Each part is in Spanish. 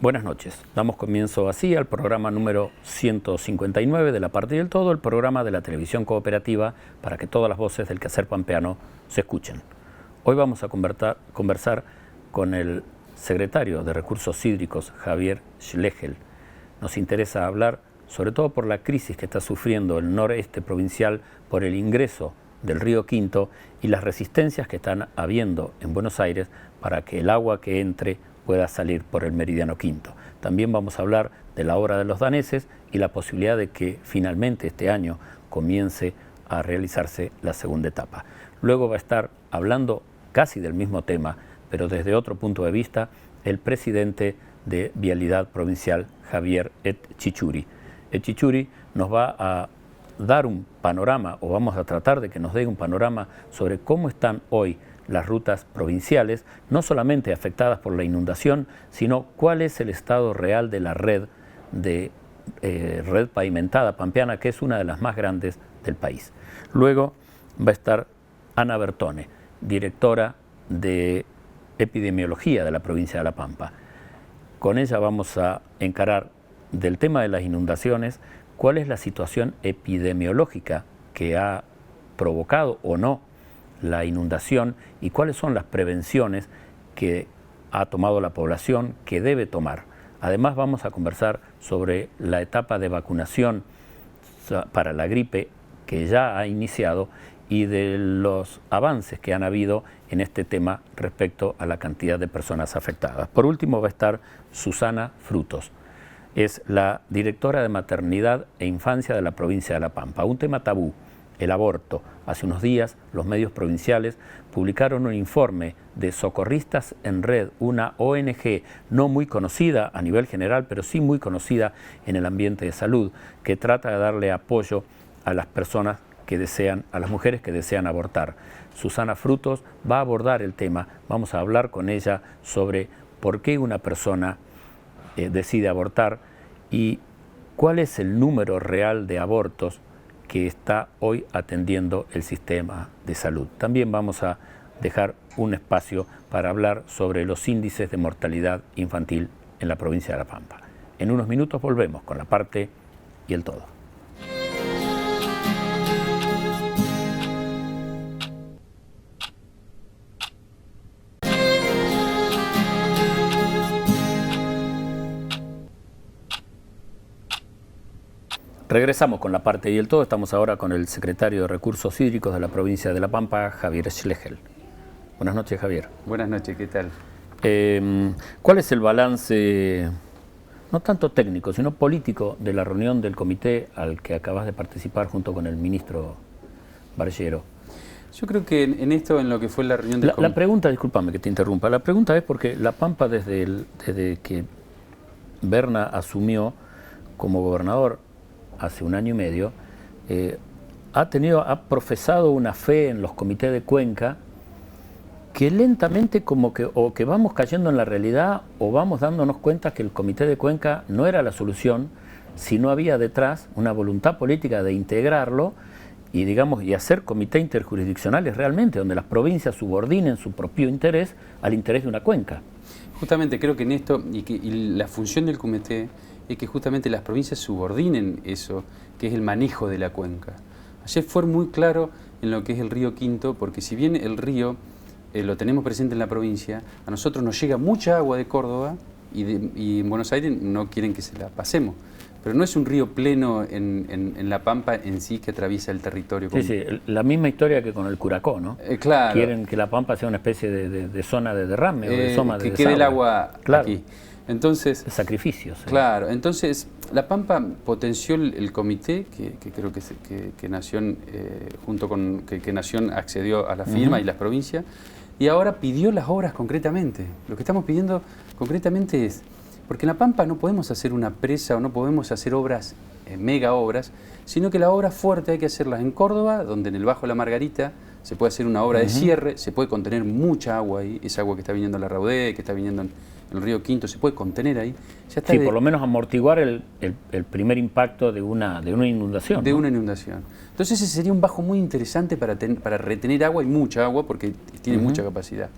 Buenas noches. Damos comienzo así al programa número 159 de La Parte y el Todo, el programa de la televisión cooperativa para que todas las voces del quehacer pampeano se escuchen. Hoy vamos a conversar con el secretario de Recursos Hídricos, Javier Schlegel. Nos interesa hablar sobre todo por la crisis que está sufriendo el noreste provincial por el ingreso del río Quinto y las resistencias que están habiendo en Buenos Aires para que el agua que entre pueda salir por el meridiano Quinto. También vamos a hablar de la obra de los daneses y la posibilidad de que finalmente este año comience a realizarse la segunda etapa. Luego va a estar hablando casi del mismo tema, pero desde otro punto de vista, el presidente de Vialidad Provincial, Javier Etchichuri. Etchichuri nos va a dar un panorama, o vamos a tratar de que nos dé un panorama sobre cómo están hoy las rutas provinciales, no solamente afectadas por la inundación, sino cuál es el estado real de la red pavimentada pampeana, que es una de las más grandes del país. Luego va a estar Ana Bertone, directora de epidemiología de la provincia de La Pampa. Con ella vamos a encarar del tema de las inundaciones, cuál es la situación epidemiológica que ha provocado o no la inundación y cuáles son las prevenciones que ha tomado la población, que debe tomar. Además vamos a conversar sobre la etapa de vacunación para la gripe que ya ha iniciado y de los avances que han habido en este tema respecto a la cantidad de personas afectadas. Por último va a estar Susana Frutos. Es la directora de Maternidad e Infancia de la provincia de La Pampa. Un tema tabú, el aborto. Hace unos días los medios provinciales publicaron un informe de Socorristas en Red, una ONG no muy conocida a nivel general, pero sí muy conocida en el ambiente de salud, que trata de darle apoyo a las personas que desean, a las mujeres que desean abortar. Susana Frutos va a abordar el tema. Vamos a hablar con ella sobre por qué una persona decide abortar y cuál es el número real de abortos que está hoy atendiendo el sistema de salud. También vamos a dejar un espacio para hablar sobre los índices de mortalidad infantil en la provincia de La Pampa. En unos minutos volvemos con La Parte y el Todo. Regresamos con La Parte y el Todo. Estamos ahora con el secretario de Recursos Hídricos de la provincia de La Pampa, Javier Schlegel. Buenas noches, Javier. Buenas noches, ¿qué tal? ¿Cuál es el balance, no tanto técnico, sino político, de la reunión del comité al que acabas de participar junto con el ministro Barllero? Yo creo que en esto, en lo que fue la reunión del comité... La pregunta, discúlpame que te interrumpa, la pregunta es porque La Pampa desde que Berna asumió como gobernador hace un año y medio, ha profesado una fe en los comités de cuenca que lentamente como que o que vamos cayendo en la realidad o vamos dándonos cuenta que el comité de cuenca no era la solución, si no había detrás una voluntad política de integrarlo y digamos y hacer comités interjurisdiccionales realmente, donde las provincias subordinen su propio interés al interés de una cuenca. Justamente creo que en esto, y la función del comité es que justamente las provincias subordinen eso, que es el manejo de la cuenca. Ayer fue muy claro en lo que es el río Quinto, porque si bien el río lo tenemos presente en la provincia, a nosotros nos llega mucha agua de Córdoba y en Buenos Aires no quieren que se la pasemos. Pero no es un río pleno en La Pampa en sí que atraviesa el territorio. Sí, la misma historia que con el Curacó, ¿no? Claro. Quieren que La Pampa sea una especie de zona de derrame o de zona de que desagüe. quede el agua claro. Aquí. Entonces, sacrificios. Claro, entonces La Pampa potenció el comité que creo que Nación, junto con que Nación accedió a la firma y las provincias, y ahora pidió las obras concretamente. Lo que estamos pidiendo concretamente es, porque en La Pampa no podemos hacer una presa o no podemos hacer obras, mega obras, sino que las obras fuertes hay que hacerlas en Córdoba, donde en el Bajo de la Margarita se puede hacer una obra de cierre, se puede contener mucha agua ahí, esa agua que está viniendo a la Raudé, que está viniendo en el río Quinto, se puede contener ahí. Ya está por lo menos amortiguar el primer impacto de una inundación. De una inundación. Entonces ese sería un bajo muy interesante para retener agua, y mucha agua, porque tiene mucha capacidad.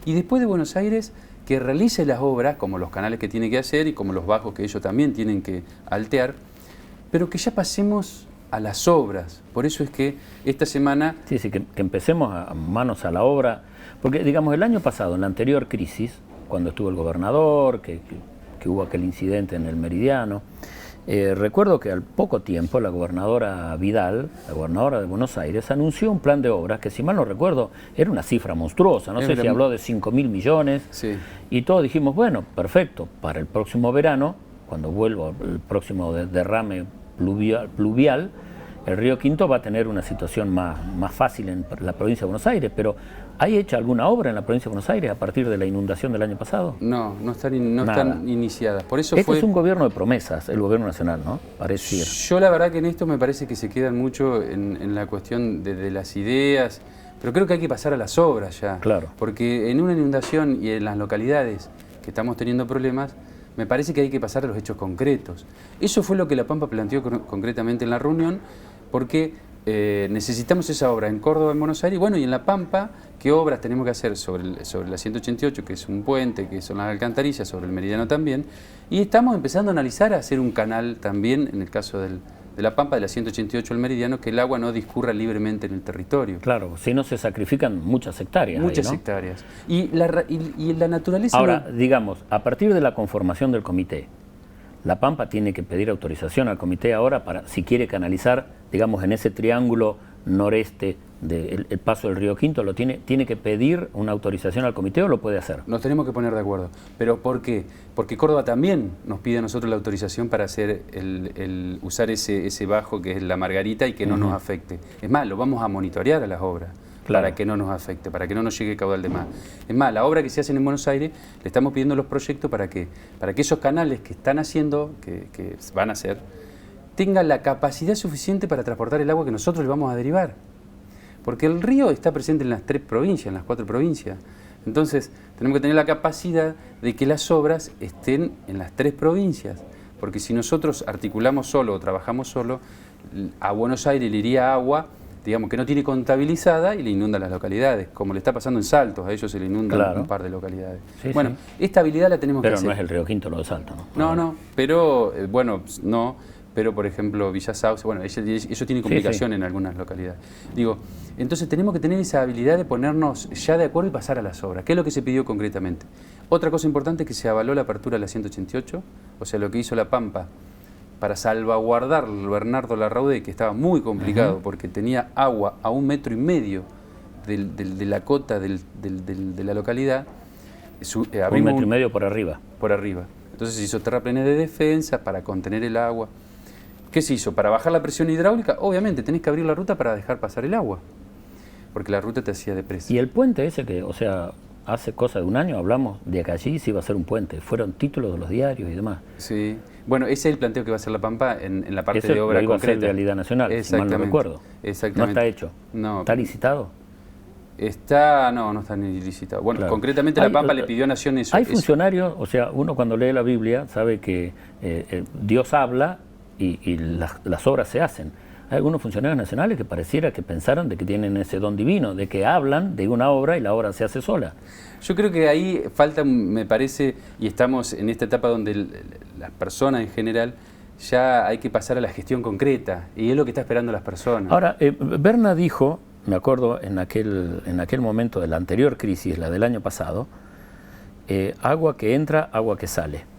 Y después de Buenos Aires, que realice las obras, como los canales que tiene que hacer y como los bajos que ellos también tienen que altear, pero que ya pasemos a las obras. Por eso es que esta semana... Sí, que empecemos a manos a la obra, porque digamos el año pasado, en la anterior crisis, cuando estuvo el gobernador, que hubo aquel incidente en el Meridiano, recuerdo que al poco tiempo la gobernadora Vidal, la gobernadora de Buenos Aires, anunció un plan de obras que, si mal no recuerdo, era una cifra monstruosa, no sé si habló de 5.000 millones, sí. Y todos dijimos, bueno, perfecto, para el próximo verano, cuando vuelva el próximo derrame pluvial, el río Quinto va a tener una situación más fácil en la provincia de Buenos Aires, pero ¿hay hecha alguna obra en la provincia de Buenos Aires a partir de la inundación del año pasado? No están iniciadas. Por eso es un gobierno de promesas, el gobierno nacional, ¿no? Parece ir. Yo la verdad que en esto me parece que se quedan mucho en la cuestión de las ideas, pero creo que hay que pasar a las obras ya. Claro. Porque en una inundación y en las localidades que estamos teniendo problemas, me parece que hay que pasar a los hechos concretos. Eso fue lo que La Pampa planteó concretamente en la reunión, porque necesitamos esa obra en Córdoba, en Buenos Aires, bueno, y en La Pampa, ¿qué obras tenemos que hacer sobre la 188, que es un puente, que son las alcantarillas, sobre el Meridiano también? Y estamos empezando a analizar a hacer un canal también, en el caso de La Pampa, de la 188 al Meridiano, que el agua no discurra libremente en el territorio. Claro, si no se sacrifican muchas hectáreas. Muchas ahí, ¿no? hectáreas. Y la naturaleza... Ahora, digamos, a partir de la conformación del comité, La Pampa tiene que pedir autorización al comité ahora para, si quiere canalizar, digamos, en ese triángulo noreste del paso del río Quinto, ¿tiene que pedir una autorización al comité o lo puede hacer? Nos tenemos que poner de acuerdo. ¿Pero por qué? Porque Córdoba también nos pide a nosotros la autorización para hacer usar ese bajo que es la Margarita y que no nos afecte. Es más, lo vamos a monitorear a las obras. Claro. Para que no nos afecte, para que no nos llegue caudal de más. Es más, la obra que se hace en Buenos Aires, le estamos pidiendo los proyectos para que esos canales que están haciendo, que van a hacer, tengan la capacidad suficiente para transportar el agua que nosotros le vamos a derivar. Porque el río está presente en las 3 provincias, en las 4 provincias. Entonces, tenemos que tener la capacidad de que las obras estén en las 3 provincias. Porque si nosotros articulamos solo o trabajamos solo, a Buenos Aires le iría agua, digamos, que no tiene contabilizada y le inundan las localidades, como le está pasando en Saltos, a ellos se le inundan un par de localidades. Sí, bueno, sí. Esta habilidad la tenemos que hacer. Pero no es el río Quinto lo de Saltos, ¿no? No, pero, pero por ejemplo Villa Sauce, bueno, eso tiene complicación en algunas localidades. Digo, entonces tenemos que tener esa habilidad de ponernos ya de acuerdo y pasar a las obras. ¿Qué es lo que se pidió concretamente? Otra cosa importante es que se avaló la apertura de la 188, o sea, lo que hizo La Pampa, para salvaguardar el Bernardo Larraudé, que estaba muy complicado porque tenía agua a 1,5 metros de la cota de la localidad. 1,5 metros por arriba. Por arriba. Entonces se hizo terraplenes de defensa para contener el agua. ¿Qué se hizo? Para bajar la presión hidráulica, obviamente tenés que abrir la ruta para dejar pasar el agua, porque la ruta te hacía de presa. Y el puente ese que, o sea, hace cosa de un año hablamos de que allí se iba a hacer un puente, fueron títulos de los diarios y demás. Sí, bueno, ese es el planteo que va a hacer La Pampa en la parte de obra concreta. Eso iba a ser realidad nacional, si mal no recuerdo. Exactamente. ¿No está hecho? No. ¿Está licitado? No está ni licitado. Bueno, claro. Concretamente La Pampa le pidió a Nación eso. Hay funcionarios, o sea, uno cuando lee la Biblia sabe que Dios habla y las obras se hacen. Hay algunos funcionarios nacionales que pareciera que pensaron de que tienen ese don divino, de que hablan de una obra y la obra se hace sola. Yo creo que ahí falta, me parece, y estamos en esta etapa donde las personas en general ya hay que pasar a la gestión concreta, y es lo que está esperando las personas. Ahora, Berna dijo, me acuerdo en aquel momento de la anterior crisis, la del año pasado, agua que entra, agua que sale.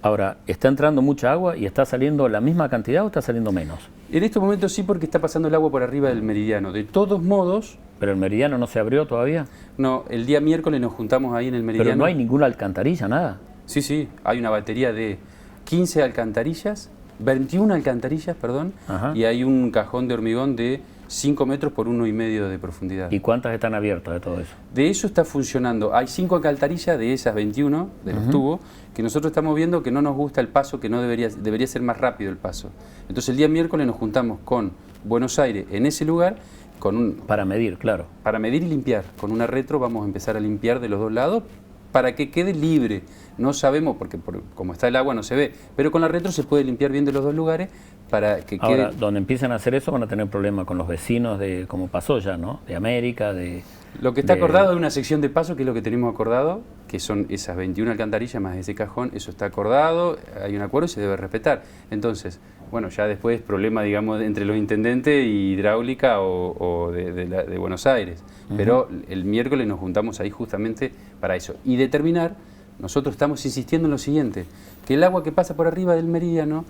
Ahora, ¿está entrando mucha agua y está saliendo la misma cantidad o está saliendo menos? En estos momentos sí, porque está pasando el agua por arriba del meridiano. De todos modos... ¿Pero el meridiano no se abrió todavía? No, el día miércoles nos juntamos ahí en el meridiano. ¿Pero no hay ninguna alcantarilla, nada? Sí, hay una batería de 15 alcantarillas, 21 alcantarillas, perdón, y hay un cajón de hormigón de 5 metros por 1,5 de profundidad. ¿Y cuántas están abiertas de todo eso? De eso está funcionando. Hay 5 alcantarillas de esas 21, de los tubos, que nosotros estamos viendo que no nos gusta el paso, que no debería ser más rápido el paso. Entonces el día miércoles nos juntamos con Buenos Aires en ese lugar, para medir, claro. Para medir y limpiar. Con una retro vamos a empezar a limpiar de los dos lados para que quede libre. No sabemos, porque como está el agua no se ve, pero con la retro se puede limpiar bien de los dos lugares para que quede... Ahora, donde empiezan a hacer eso van a tener problemas con los vecinos, como pasó ya, ¿no? De América, de Lo que está acordado es una sección de paso, que es lo que tenemos acordado, que son esas 21 alcantarillas más ese cajón, eso está acordado, hay un acuerdo y se debe respetar. Entonces, bueno, ya después problema, digamos, entre los intendentes y hidráulica o de Buenos Aires. Pero el miércoles nos juntamos ahí justamente para eso. Y determinar, nosotros estamos insistiendo en lo siguiente, que el agua que pasa por arriba del meridiano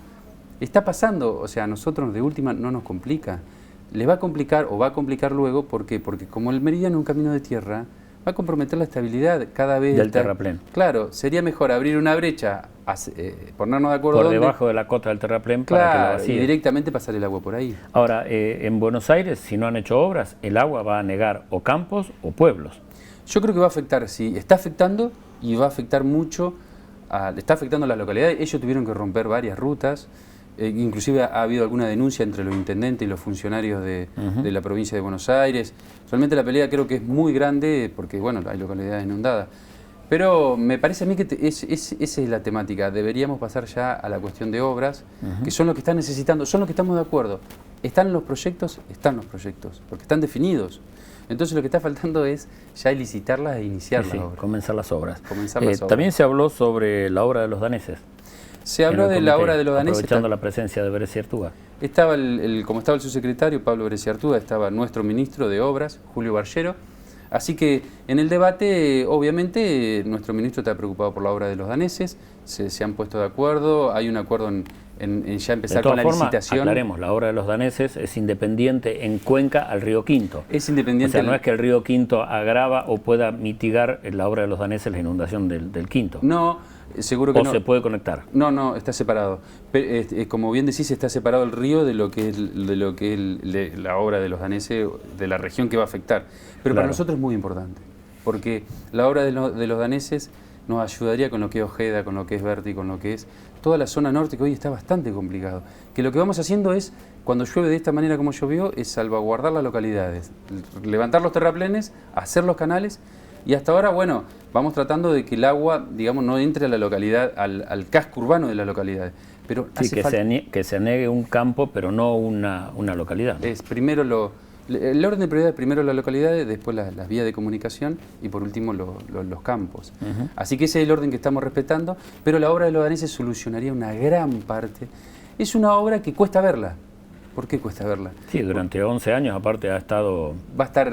está pasando, o sea, a nosotros de última no nos complica. Les va a complicar o va a complicar luego, ¿por qué? Porque como el meridiano es un camino de tierra, va a comprometer la estabilidad cada vez. Del terraplén. Claro, sería mejor abrir una brecha, ponernos de acuerdo por debajo de la cota del terraplén, claro, para que la vacíe. Y directamente pasar el agua por ahí. Ahora, en Buenos Aires, si no han hecho obras, el agua va a anegar o campos o pueblos. Yo creo que va a afectar, sí, está afectando y va a afectar mucho, está afectando a las localidades. Ellos tuvieron que romper varias rutas. Inclusive ha habido alguna denuncia entre los intendentes y los funcionarios de la provincia de Buenos Aires. Realmente la pelea creo que es muy grande porque, bueno, hay localidades inundadas. Pero me parece a mí que esa es la temática. Deberíamos pasar ya a la cuestión de obras, que son lo que están necesitando, son lo que estamos de acuerdo. ¿Están los proyectos? Están los proyectos, porque están definidos. Entonces lo que está faltando es ya licitarlas e iniciar las obras. Comenzar las obras. Obras. También se habló sobre la obra de los daneses. Se habló de la obra de los daneses. Aprovechando la presencia de Brescia Artuga. Estaba como estaba el subsecretario Pablo Brescia Artuga, estaba nuestro ministro de Obras, Julio Barllero. Así que en el debate, obviamente, nuestro ministro está preocupado por la obra de los daneses, se han puesto de acuerdo, hay un acuerdo en ya empezar con la licitación. Aclaremos, la obra de los daneses es independiente en cuenca al río Quinto. Es independiente. O sea, no es que el río Quinto agrava o pueda mitigar en la obra de los daneses la inundación del Quinto. No. Seguro que ¿O no. se puede conectar? No, está separado. Como bien decís, está separado el río de lo que es la obra de los daneses, de la región que va a afectar. Pero para nosotros es muy importante, porque la obra de los daneses nos ayudaría con lo que es Ojeda, con lo que es Berti, con lo que es toda la zona norte, que hoy está bastante complicado. Que lo que vamos haciendo es, cuando llueve de esta manera como llovió, es salvaguardar las localidades, levantar los terraplenes, hacer los canales. Y hasta ahora, bueno, vamos tratando de que el agua, digamos, no entre a la localidad, al casco urbano de la localidad. Pero sí, que se anegue un campo, pero no una localidad. Es primero el orden de prioridad es primero las localidades, después las vías de comunicación y por último los campos. Así que ese es el orden que estamos respetando, pero la obra de los daneses solucionaría una gran parte. Es una obra que cuesta verla. ¿Por qué cuesta verla? Sí, durante 11 años aparte va a estar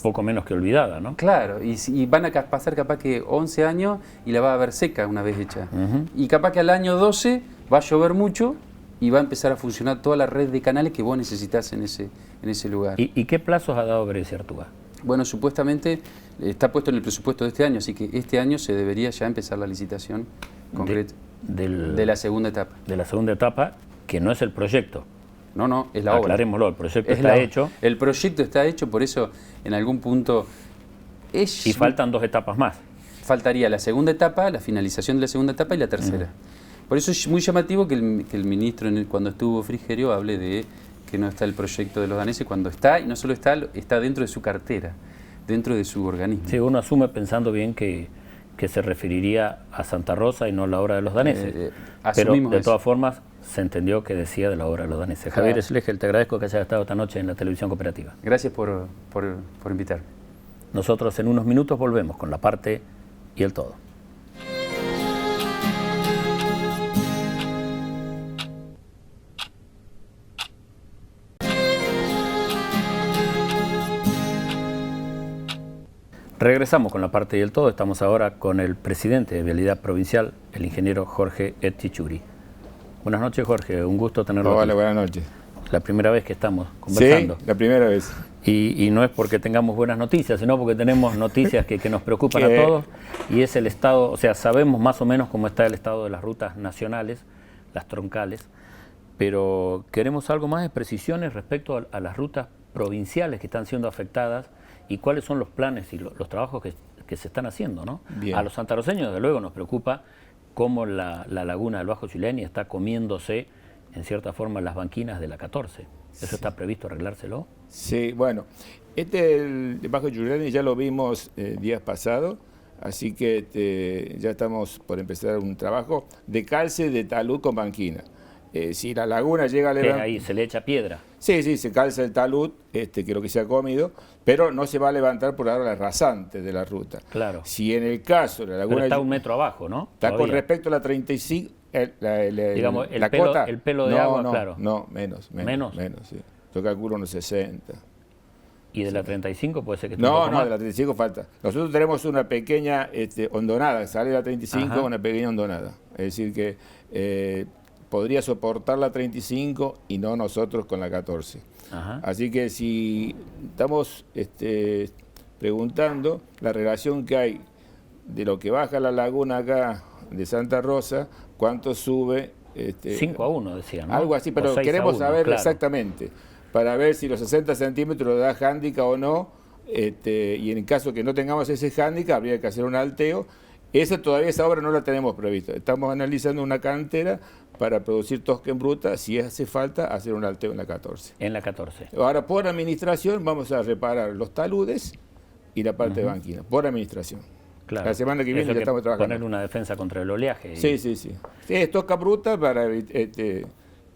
poco menos que olvidada, ¿no? Claro, y van a pasar capaz que 11 años y la va a ver seca una vez hecha. Y capaz que al año 12 va a llover mucho y va a empezar a funcionar toda la red de canales que vos necesitas en ese lugar. ¿Y qué plazos ha dado Brescia Artuga? Bueno, supuestamente está puesto en el presupuesto de este año, así que este año se debería ya empezar la licitación concreta de la segunda etapa. De la segunda etapa, que no es el proyecto. No, es la obra. Aclarémoslo, el proyecto está hecho. El proyecto está hecho, por eso en algún punto... Y faltan 2 etapas más. Faltaría la segunda etapa, la finalización de la segunda etapa y la tercera. Por eso es muy llamativo que el ministro, cuando estuvo Frigerio, hable de que no está el proyecto de los daneses, cuando está, y no solo está dentro de su cartera, dentro de su organismo. Sí, uno asume pensando bien que se referiría a Santa Rosa y no a la obra de los daneses. Pero de todas formas se entendió que decía de la obra de los daneses. Claro. Javier Schlegel, te agradezco que hayas estado esta noche en la televisión cooperativa. Gracias por invitarme. Nosotros en unos minutos volvemos con la parte y el todo. Regresamos con la parte y el todo. Estamos ahora con el presidente de Vialidad Provincial, el ingeniero Jorge Ettichuri. Buenas noches, Jorge. Un gusto tenerlo aquí. Hola, buenas noches. La primera vez que estamos conversando. Sí, la primera vez. Y no es porque tengamos buenas noticias, sino porque tenemos noticias que nos preocupan a todos. Y es el estado, o sea, sabemos más o menos cómo está el estado de las rutas nacionales, las troncales, pero queremos algo más de precisiones respecto a las rutas provinciales que están siendo afectadas y cuáles son los planes y los trabajos que se están haciendo, ¿no? Bien. A los santarroceños, desde luego, nos preocupa cómo la laguna del Bajo Chileni está comiéndose, en cierta forma, las banquinas de la 14. ¿Eso está previsto arreglárselo? Sí, bueno, el Bajo Chileni ya lo vimos días pasados, así que ya estamos por empezar un trabajo de calce de talud con banquina. si la laguna llega a Que levantar... ahí se le echa piedra. Sí, sí, se calza el talud, que es lo que se ha comido, pero no se va a levantar por ahora la rasante de la ruta. Claro. Si en el caso de la laguna... Pero está un metro abajo, ¿no? Está con Todavía. respecto a la 35, Digamos, la cuota... el pelo de no, agua, no, claro. No, menos, sí. Yo calculo unos 60. ¿Y de la 35 puede ser que esté un No, poco no, más? de la 35 falta. Nosotros tenemos una pequeña hondonada, sale la 35, Ajá. una pequeña hondonada. Es decir que podría soportar la 35 y no nosotros con la 14. Ajá. Así que si estamos preguntando la relación que hay de lo que baja la laguna acá de Santa Rosa, cuánto sube... 5-1 decían, ¿no? Algo así, pero 6-1, queremos saber claro. exactamente, para ver si los 60 centímetros da hándicap o no, y en caso que no tengamos ese hándicap, habría que hacer un alteo. Esa obra no la tenemos prevista. Estamos analizando una cantera para producir tosca en bruta, si hace falta hacer un alteo en la 14. En la 14. Ahora, por administración, vamos a reparar los taludes y la parte de banquina, por administración. Claro. La semana que viene Eso ya estamos trabajando. Poner una defensa contra el oleaje. y- Sí, sí, sí. Sí, es tosca bruta para que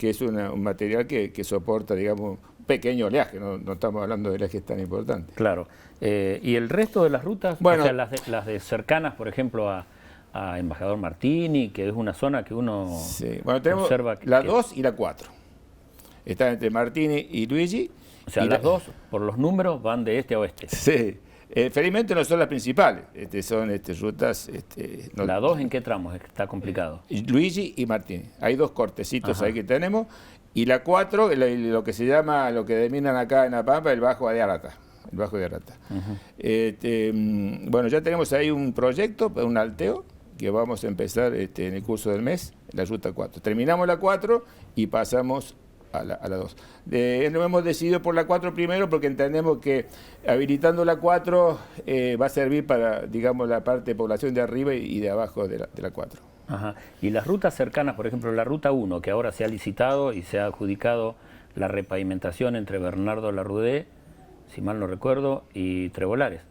es un material que soporta, digamos, un pequeño oleaje, no estamos hablando de oleajes tan importantes. Claro. ¿Y el resto de las rutas? Bueno. O sea, las de cercanas, por ejemplo, a Embajador Martini, que es una zona que uno Sí. Bueno, tenemos observa la 2 y la 4. Están entre Martini y Luigi. O sea, y las dos, por los números, van de este a oeste. Sí. Felizmente no son las principales, son rutas... no- ¿La 2 en qué tramos? Está complicado. Luigi y Martini. Hay dos cortecitos Ajá. ahí que tenemos. Y la 4, lo que se llama, lo que denominan acá en La Pampa, el Bajo de Arata. El Bajo de Arata. Bueno, ya tenemos ahí un proyecto, un alteo, que vamos a empezar en el curso del mes, la ruta 4. Terminamos la 4 y pasamos a la 2. Nos hemos decidido por la 4 primero porque entendemos que habilitando la 4 va a servir para, digamos, la parte de población de arriba y de abajo de la 4. Ajá. Y las rutas cercanas, por ejemplo, la ruta 1, que ahora se ha licitado y se ha adjudicado la repavimentación entre Bernardo Larrudé, si mal no recuerdo, y Trebolares.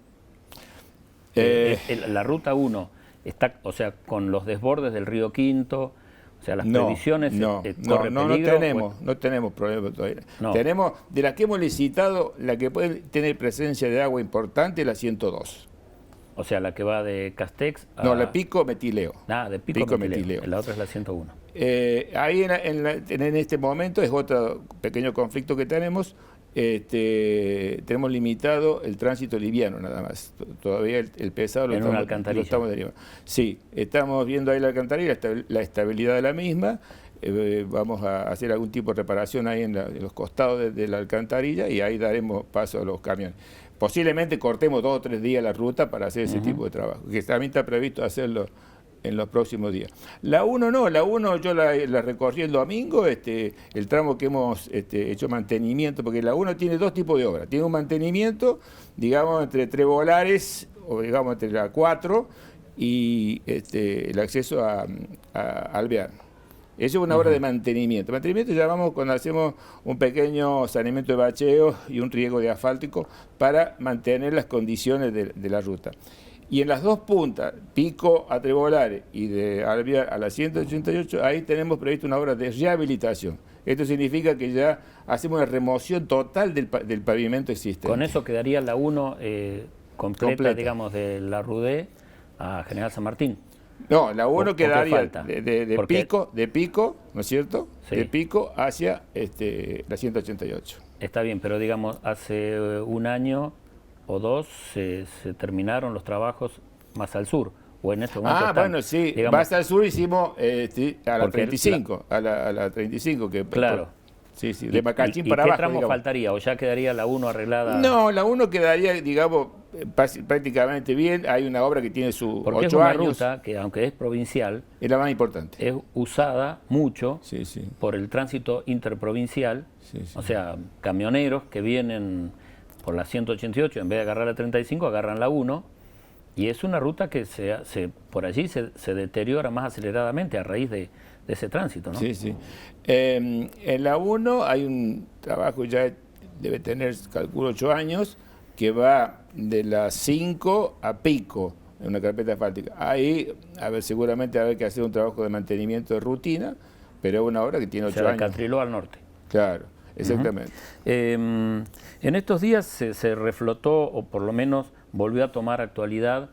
La ruta 1 está, o sea, con los desbordes del río Quinto, o sea, las previsiones corre peligro. No tenemos problema todavía. No. Tenemos, de las que hemos licitado, la que puede tener presencia de agua importante es la 102. O sea, la que va de Castex a... No, la Pico Metileo. Ah, de Pico Pico Metileo. Metileo. La otra es la 101. Ahí en este momento es otro pequeño conflicto que tenemos. Tenemos limitado el tránsito liviano nada más. Todavía el pesado En una alcantarilla. lo estamos derivando. Sí, estamos viendo ahí la alcantarilla, la estabilidad de la misma. Vamos a hacer algún tipo de reparación ahí en los costados de la alcantarilla y ahí daremos paso a los camiones. Posiblemente cortemos 2 o 3 días la ruta para hacer ese tipo de trabajo, que también está previsto hacerlo en los próximos días. La 1 no, la 1 yo la recorrí el domingo, el tramo que hemos hecho mantenimiento, porque la 1 tiene 2 tipos de obra. Tiene un mantenimiento, digamos, entre Trebolares, o digamos entre la 4 y el acceso a Alvear. Eso es una obra de mantenimiento. Mantenimiento llamamos cuando hacemos un pequeño saneamiento de bacheo y un riego de asfáltico para mantener las condiciones de la ruta. Y en las dos puntas, Pico a Trebolares y de Alvear a la 188, ahí tenemos previsto una obra de rehabilitación. Esto significa que ya hacemos una remoción total del pavimento existente. Con eso quedaría la 1 completa, digamos, de la Rudé a General San Martín. No, la 1 quedaría de Pico, ¿no es cierto? Sí. De Pico hacia la 188. Está bien, pero digamos, hace un año o 2 se terminaron los trabajos más al sur, o en este momento están, bueno, sí, digamos, más al sur hicimos a la porque 35, a la 35, que claro. Sí, de Macachín ¿Y para qué abajo. tramo digamos. faltaría? ¿O ya quedaría la 1 arreglada? No, la 1 quedaría, digamos, prácticamente bien. Hay una obra que tiene sus 8 Porque es una años. ruta que, aunque es provincial, Es la más importante. es usada mucho Sí, sí. por el tránsito interprovincial, Sí, sí. o sea, camioneros que vienen por la 188, en vez de agarrar la 35, agarran la 1, y es una ruta que por allí se deteriora más aceleradamente a raíz de ese tránsito, ¿no? Sí, sí. En la 1 hay un trabajo, ya debe tener, calculo, 8 años, que va de la 5 a Pico, en una carpeta asfáltica. Ahí, seguramente va a haber que hacer un trabajo de mantenimiento de rutina pero es una obra que tiene 8 de años. Catriló al norte. Claro, exactamente. En estos días se reflotó, o por lo menos volvió a tomar actualidad,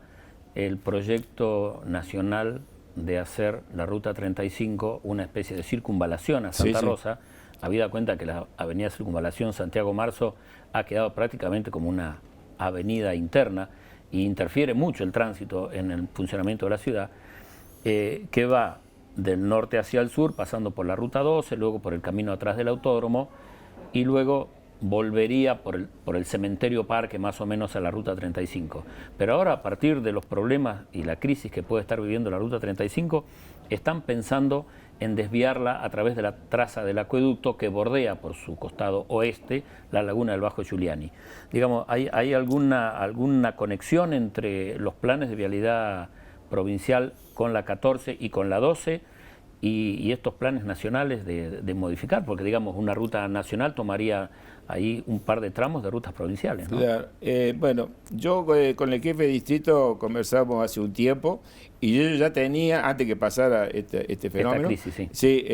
el proyecto nacional de hacer la Ruta 35 una especie de circunvalación a Santa Rosa, habida cuenta que la avenida Circunvalación Santiago Marzo ha quedado prácticamente como una avenida interna e interfiere mucho el tránsito en el funcionamiento de la ciudad, que va del norte hacia el sur, pasando por la Ruta 12, luego por el camino atrás del autódromo y luego volvería por el cementerio Parque más o menos a la Ruta 35. Pero ahora, a partir de los problemas y la crisis que puede estar viviendo la Ruta 35, están pensando en desviarla a través de la traza del acueducto que bordea por su costado oeste la laguna del Bajo Giuliani. Digamos, ¿hay alguna conexión entre los planes de vialidad provincial con la 14 y con la 12 y estos planes nacionales de modificar? Porque, digamos, una ruta nacional tomaría ahí un par de tramos de rutas provinciales, ¿no? Claro. Bueno, yo con el jefe de distrito conversamos hace un tiempo y yo ya tenía, antes que pasara este fenómeno, esta crisis, sí,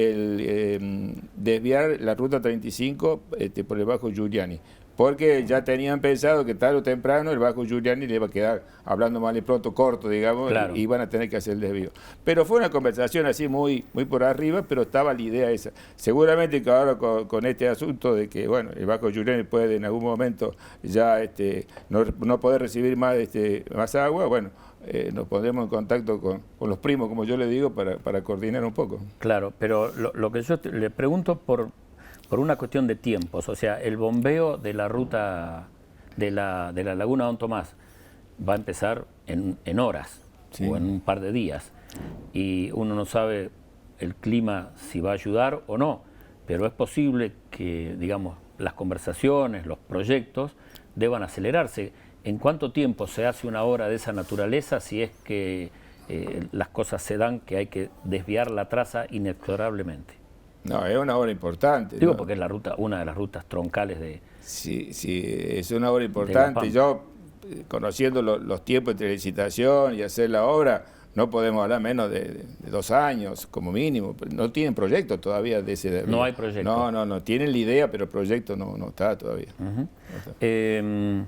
desviar la ruta 35 por el Bajo Giuliani, porque ya tenían pensado que tarde o temprano el Bajo Giuliani le iba a quedar, hablando mal y pronto, corto, digamos, claro. y iban a tener que hacer el desvío. Pero fue una conversación así muy por arriba, pero estaba la idea esa. Seguramente que ahora con este asunto de que, bueno, el Bajo Giuliani puede en algún momento ya no poder recibir más agua, bueno, nos pondremos en contacto con los primos, como yo le digo, para coordinar un poco. Claro, pero lo que yo le pregunto por una cuestión de tiempos, o sea, el bombeo de la ruta de la laguna Don Tomás va a empezar en horas o en un par de días y uno no sabe el clima si va a ayudar o no, pero es posible que, digamos, las conversaciones, los proyectos deban acelerarse. ¿En cuánto tiempo se hace una obra de esa naturaleza si es que las cosas se dan que hay que desviar la traza inexorablemente? No, es una obra importante. Digo, ¿no? porque es una de las rutas troncales de... Sí, es una obra importante. Yo, conociendo los tiempos entre licitación y hacer la obra, no podemos hablar menos de 2 años, como mínimo. No tienen proyecto todavía de ese... No hay proyecto. No, tienen la idea, pero el proyecto no está todavía. No está.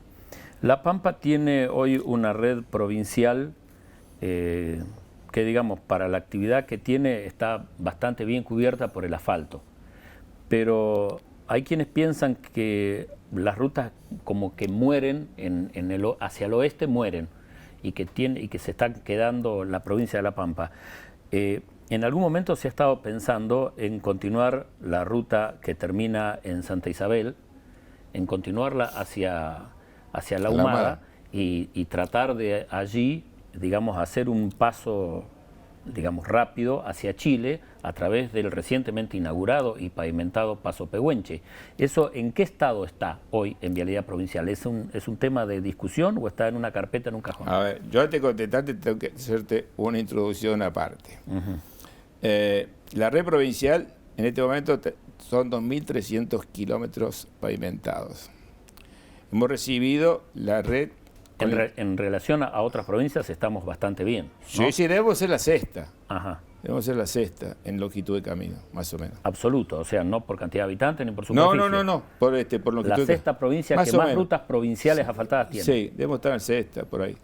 La Pampa tiene hoy una red provincial que, digamos, para la actividad que tiene está bastante bien cubierta por el asfalto. Pero hay quienes piensan que las rutas como que mueren hacia el oeste mueren y que se está quedando la provincia de La Pampa. En algún momento se ha estado pensando en continuar la ruta que termina en Santa Isabel, en continuarla hacia la Ahumada y tratar de allí, digamos, hacer un paso, digamos, rápido hacia Chile a través del recientemente inaugurado y pavimentado Paso Pehuenche. ¿Eso en qué estado está hoy en Vialidad Provincial? ¿Es un tema de discusión o está en una carpeta, en un cajón? A ver, yo antes de contestarte tengo que hacerte una introducción aparte. La red provincial en este momento son 2.300 kilómetros pavimentados. Hemos recibido la red... En relación a otras provincias estamos bastante bien, ¿no? Sí, debemos ser la sexta. Ajá. Debemos ser la sexta en longitud de camino, más o menos. Absoluto, o sea, no por cantidad de habitantes ni por superficie. No, por longitud. La sexta provincia que más rutas provinciales asfaltadas tiene. Sí, debemos estar en sexta, por ahí.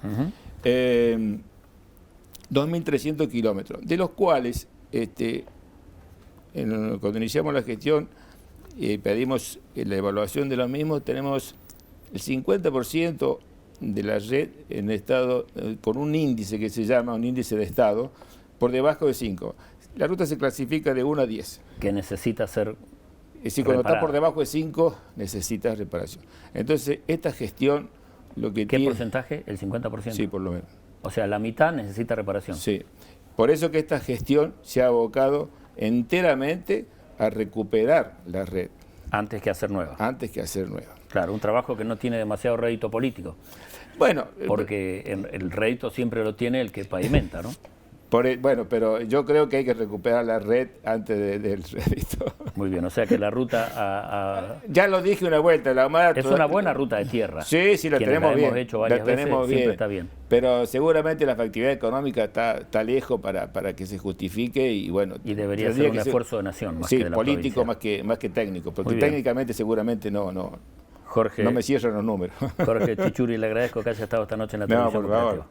2.300 kilómetros, de los cuales, cuando iniciamos la gestión, pedimos la evaluación de los mismos, tenemos el 50% de la red en estado, con un índice que se llama un índice de estado, por debajo de 5. La ruta se clasifica de 1 a 10. Que necesita ser Es decir, cuando está por debajo de 5, necesita reparación. Entonces, esta gestión, lo que ¿Qué porcentaje? ¿El 50%? Sí, por lo menos. O sea, la mitad necesita reparación. Sí. Por eso que esta gestión se ha abocado enteramente a recuperar la red. Antes que hacer nueva. Antes que hacer nueva. Claro, un trabajo que no tiene demasiado rédito político. Bueno, porque el rédito siempre lo tiene el que pavimenta, ¿no? Bueno, pero yo creo que hay que recuperar la red antes del rédito. Muy bien, o sea que la ruta Ya lo dije una vuelta, la Ahumada es una buena ruta de tierra. Sí, sí, la Quienes tenemos bien. Hemos hecho varias veces, siempre está bien. Pero seguramente la factibilidad económica está lejos para que se justifique y bueno. Y debería ser un esfuerzo de nación más que de la político provincia. más que técnico, porque técnicamente seguramente no Jorge, no me cierran los números. Jorge Chichuri, le agradezco que haya estado esta noche en la televisión. No, por favor.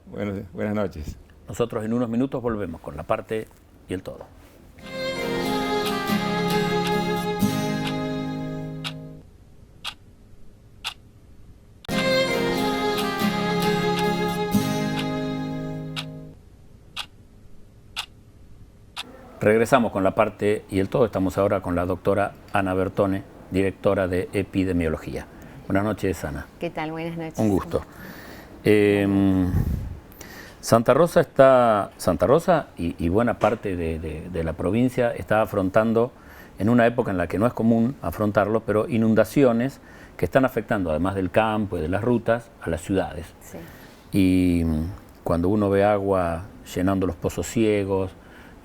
Buenas noches. Nosotros en unos minutos volvemos con la parte y el todo. Regresamos con la parte y el todo. Estamos ahora con la doctora Ana Bertone, directora de epidemiología. Buenas noches, Ana. ¿Qué tal? Buenas noches. Un gusto. Santa Rosa y buena parte de la provincia está afrontando, en una época en la que no es común afrontarlo, pero inundaciones que están afectando, además del campo y de las rutas, a las ciudades. Sí. Y cuando uno ve agua llenando los pozos ciegos,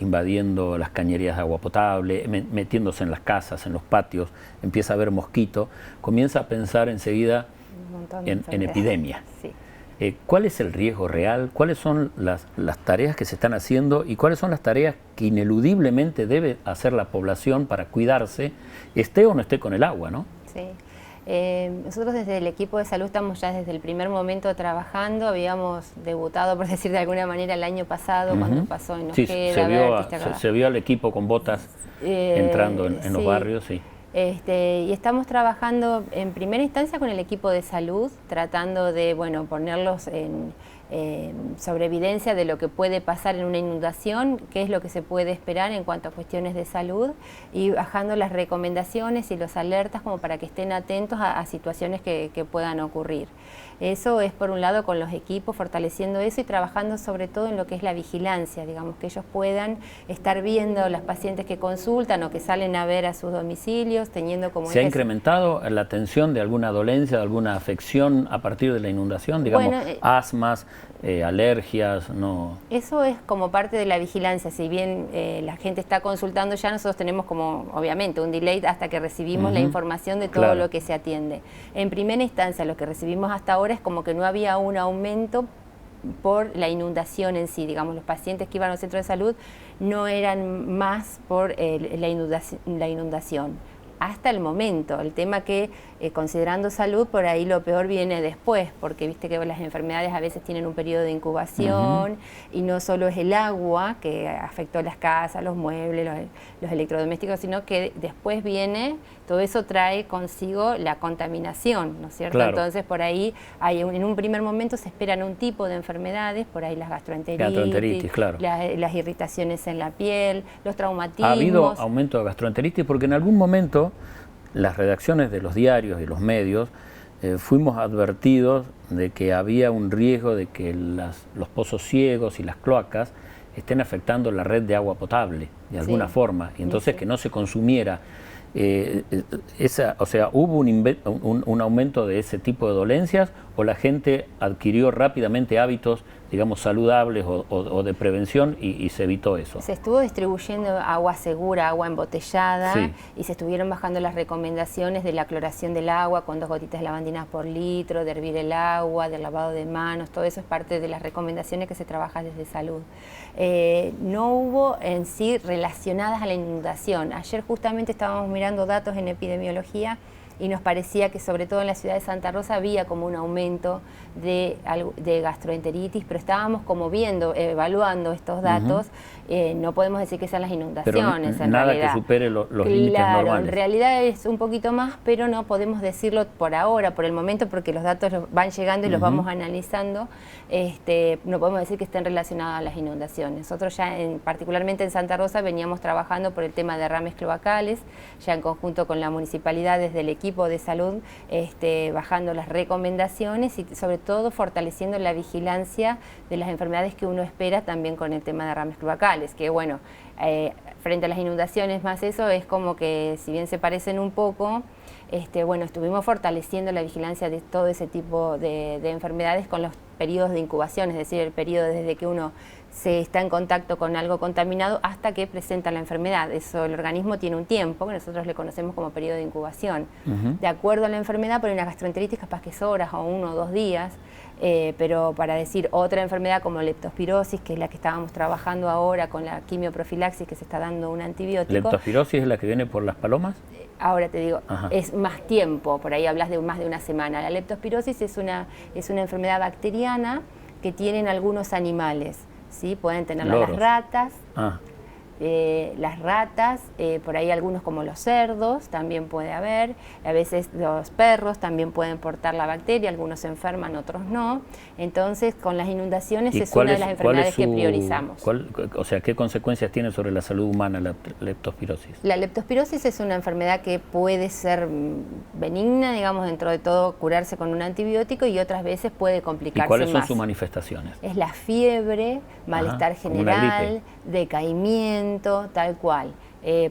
invadiendo las cañerías de agua potable, metiéndose en las casas, en los patios, empieza a haber mosquito, comienza a pensar enseguida en epidemia. Sí. ¿Cuál es el riesgo real? ¿Cuáles son las tareas que se están haciendo? ¿Y cuáles son las tareas que ineludiblemente debe hacer la población para cuidarse, esté o no esté con el agua, ¿no? Sí. Nosotros desde el equipo de salud estamos ya desde el primer momento trabajando. Habíamos debutado, por decir de alguna manera, el año pasado, cuando pasó en Ojeda. Se vio al equipo con botas entrando en los barrios, sí. Y estamos trabajando en primera instancia con el equipo de salud, tratando de ponerlos sobre evidencia de lo que puede pasar en una inundación, qué es lo que se puede esperar en cuanto a cuestiones de salud, y bajando las recomendaciones y los alertas como para que estén atentos a situaciones que puedan ocurrir. Eso es por un lado con los equipos, fortaleciendo eso y trabajando sobre todo en lo que es la vigilancia, digamos, que ellos puedan estar viendo las pacientes que consultan o que salen a ver a sus domicilios, teniendo como... ¿Se ha incrementado la atención de alguna dolencia, de alguna afección a partir de la inundación? Digamos, asmas, alergias, no... Eso es como parte de la vigilancia. Si bien la gente está consultando ya, nosotros tenemos como, obviamente, un delay hasta que recibimos la información de todo lo que se atiende. En primera instancia, lo que recibimos hasta ahora es como que no había un aumento por la inundación en sí. Digamos, los pacientes que iban al centro de salud no eran más por la inundación. Hasta el momento, el tema que considerando salud, por ahí lo peor viene después, porque viste que las enfermedades a veces tienen un periodo de incubación y no solo es el agua que afectó las casas, los muebles, los electrodomésticos, sino que después viene, todo eso trae consigo la contaminación, ¿no es cierto? Claro. Entonces por ahí en un primer momento se esperan un tipo de enfermedades, por ahí las gastroenteritis, claro. las irritaciones en la piel, los traumatismos. ¿Ha habido aumento de gastroenteritis? Porque en algún momento las redacciones de los diarios y los medios fuimos advertidos de que había un riesgo de que los pozos ciegos y las cloacas estén afectando la red de agua potable de alguna forma, y entonces que no se consumiera. O sea, ¿hubo un aumento de ese tipo de dolencias o la gente adquirió rápidamente hábitos, digamos, saludables o de prevención y se evitó eso? Se estuvo distribuyendo agua segura, agua embotellada, y se estuvieron bajando las recomendaciones de la cloración del agua con 2 gotitas de lavandina por litro, de hervir el agua, del lavado de manos, todo eso es parte de las recomendaciones que se trabaja desde salud. No hubo en sí relacionadas a la inundación. Ayer justamente estábamos mirando datos en epidemiología y nos parecía que sobre todo en la ciudad de Santa Rosa había como un aumento de gastroenteritis, pero estábamos como evaluando estos datos. No podemos decir que sean las inundaciones, pero nada que supere los límites normales. En realidad es un poquito más, pero no podemos decirlo por ahora, por el momento, porque los datos van llegando y los vamos analizando. No podemos decir que estén relacionados a las inundaciones. Nosotros ya, particularmente en Santa Rosa, veníamos trabajando por el tema de derrames cloacales, ya en conjunto con la municipalidad desde el equipo de salud, bajando las recomendaciones y sobre todo fortaleciendo la vigilancia de las enfermedades que uno espera también con el tema de derrames cloacales, que bueno, frente a las inundaciones más eso es como que si bien se parecen un poco, estuvimos fortaleciendo la vigilancia de todo ese tipo de enfermedades con los periodos de incubación, es decir, el periodo desde que uno se está en contacto con algo contaminado hasta que presenta la enfermedad. Eso, el organismo tiene un tiempo, que nosotros le conocemos como periodo de incubación. De acuerdo a la enfermedad, por una gastroenteritis capaz que es horas o 1 o 2 días, pero para decir otra enfermedad como leptospirosis, que es la que estábamos trabajando ahora con la quimioprofilaxis, que se está dando un antibiótico. ¿Leptospirosis es la que viene por las palomas? Ahora te digo, es más tiempo, por ahí hablas de más de una semana. La leptospirosis es una enfermedad bacteriana que tienen algunos animales, ¿sí? Pueden tenerla las ratas, por ahí algunos como los cerdos, también puede haber, a veces los perros también pueden portar la bacteria, algunos se enferman, otros no. Entonces, con las inundaciones es una de las enfermedades que priorizamos. O sea, ¿qué consecuencias tiene sobre la salud humana la leptospirosis? La leptospirosis es una enfermedad que puede ser benigna, digamos, dentro de todo curarse con un antibiótico, y otras veces puede complicarse más. ¿Y cuáles son sus manifestaciones? Es la fiebre, malestar general, decaimiento, tal cual.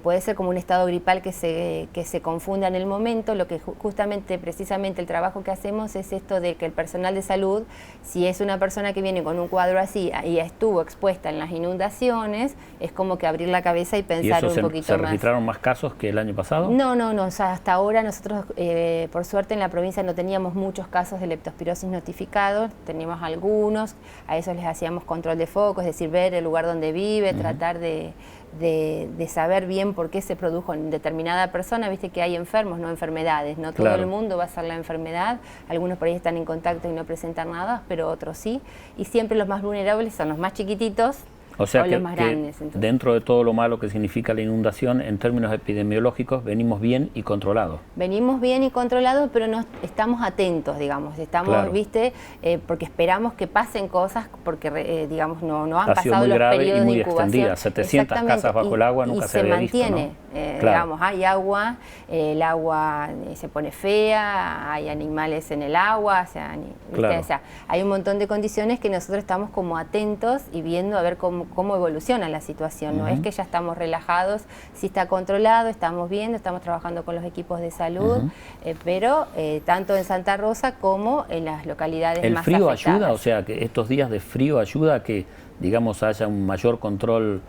Puede ser como un estado gripal que se confunda en el momento. Lo que justamente, precisamente el trabajo que hacemos es esto de que el personal de salud, si es una persona que viene con un cuadro así y estuvo expuesta en las inundaciones, es como que abrir la cabeza y pensar un poquito más. ¿Se registraron más casos que el año pasado? No, o sea, hasta ahora nosotros, por suerte en la provincia no teníamos muchos casos de leptospirosis notificados, teníamos algunos, a esos les hacíamos control de foco, es decir, ver el lugar donde vive, tratar de saber bien por qué se produjo en determinada persona. Viste que hay enfermos, no enfermedades, no todo el mundo va a ser la enfermedad, algunos por ahí están en contacto y no presentan nada, pero otros sí, y siempre los más vulnerables son los más chiquititos, o sea, los más grandes. Entonces, dentro de todo lo malo que significa la inundación, en términos epidemiológicos, venimos bien y controlados. Venimos bien y controlados, pero no estamos atentos, digamos, estamos, viste, porque esperamos que pasen cosas, porque, digamos, no han pasado los periodos de incubación. Extendida, 700 casas bajo el agua, nunca se había visto, ¿no? Digamos, hay agua, el agua se pone fea, hay animales en el agua, o sea, hay un montón de condiciones que nosotros estamos como atentos y viendo a ver cómo evoluciona la situación. No es que ya estamos relajados, sí está controlado, estamos viendo, estamos trabajando con los equipos de salud, pero tanto en Santa Rosa como en las localidades más afectadas. ¿El frío ayuda? O sea, que estos días de frío ayuda a que, digamos, haya un mayor control